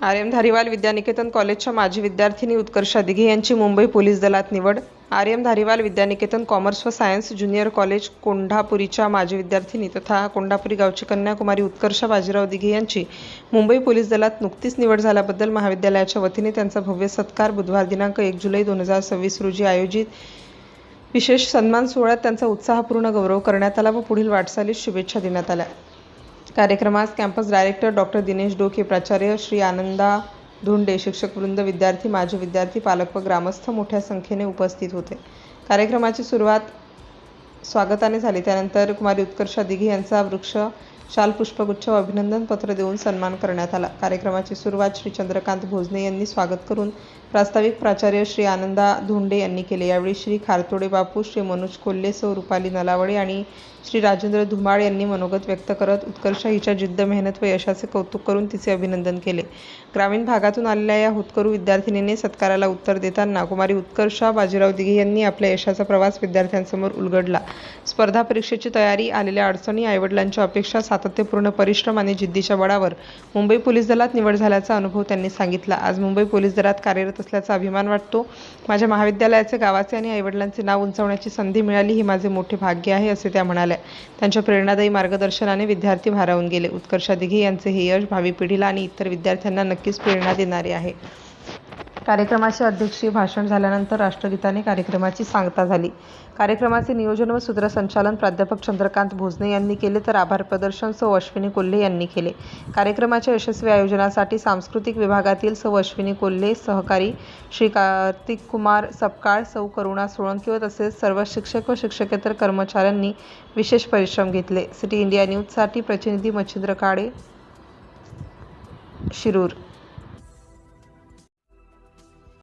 आर्यम धारीवाल विद्यानिकेतन कॉलेजच्या माजी विद्यार्थिनी उत्कर्षा दिघे यांची मुंबई पोलीस दलात निवड. आर्यम धारीवाल विद्यानिकेतन कॉमर्स व सायन्स ज्युनियर कॉलेज कोंढापुरीच्या माजी विद्यार्थिनी तथा कोंढापुरी गावची कन्याकुमारी उत्कर्षा बाजीराव दिघे यांची मुंबई पोलीस दलात नुकतीच निवड झाल्याबद्दल महाविद्यालयाच्या वतीने त्यांचा भव्य सत्कार बुधवार दिनांक 1 जुलै 2026 रोजी आयोजित विशेष सन्मान सोहळ्यात त्यांचा उत्साहपूर्ण गौरव करण्यात आला व पुढील वाटचालीस शुभेच्छा देण्यात आल्या. कार्यक्रमास कॅम्पस डायरेक्टर डॉक्टर दिनेश डोके, प्राचार्य श्री आनंदा धुंडे, शिक्षकवृंद, विद्यार्थी, माजी विद्यार्थी, पालक व ग्रामस्थ मोठ्या संख्येने उपस्थित होते. कार्यक्रमाची स्वागताने झाली. त्यानंतर कुमारी उत्कर्षा दिघे यांचा वृक्ष, शाल, पुष्पगुच्छ व अभिनंदन पत्र देऊन सन्मान करण्यात आला. कार्यक्रमाची सुरुवात श्री चंद्रकांत भोजने यांनी स्वागत करून प्रास्ताविक प्राचार्य श्री आनंदा धुंडे यांनी केले. यावेळी श्री खारतोडे बापू, श्री मनोज कोल्हे, सौ रुपाली नलावडे आणि श्री राजेंद्र धुमाळ यांनी मनोगत व्यक्त करत उत्कर्षा हिच्या जिद्द, मेहनत व यशाचे कौतुक करून तिचे अभिनंदन केले. ग्रामीण भागातून आलेल्या या होतकरू विद्यार्थिनीने सत्काराला उत्तर देताना कुमारी उत्कर्षा बाजीराव दिघे यांनी आपल्या यशाचा प्रवास विद्यार्थ्यांसमोर उलगडला. स्पर्धा परीक्षेची तयारी, आलेल्या अडचणी, आईवडिलांच्या अपेक्षा, सातत्यपूर्ण परिश्रम आणि जिद्दीच्या बळावर मुंबई पोलीस दलात निवड झाल्याचा अनुभव त्यांनी सांगितला. आज मुंबई पोलीस दलात कार्यरत असल्याचा अभिमान वाटतो. माझ्या महाविद्यालयाचे, गावाचे आणि आईवडिलांचे नाव उंचावण्याची संधी मिळाली हे माझे मोठे भाग्य आहे, असे त्या म्हणाल्या. त्यांच्या प्रेरणादायी मार्गदर्शनाने विद्यार्थी भारावून गेले. उत्कर्षा दिघे यांचे हे यश भावी पिढीला आणि इतर विद्यार्थ्यांना नक्कीच प्रेरणा देणारे आहे. कार्यक्रमाचे अध्यक्षीय भाषण झाल्यानंतर राष्ट्रगीताने कार्यक्रमाची सांगता झाली. कार्यक्रमाचे नियोजन व सूत्रसंचालन प्राध्यापक चंद्रकांत भोजने यांनी केले तर आभार प्रदर्शन सौ अश्विनी कोल्हे यांनी केले. कार्यक्रमाच्या यशस्वी आयोजनासाठी सांस्कृतिक विभागातील सौ अश्विनी कोल्हे, सहकारी श्री कार्तिक कुमार सपकाळ, सौ करुणा सोळंकी व तसेच सर्व शिक्षक व शिक्षकेतर कर्मचाऱ्यांनी विशेष परिश्रम घेतले. सिटी इंडिया न्यूजसाठी प्रतिनिधी मच्छिंद्र काळे, शिरूर.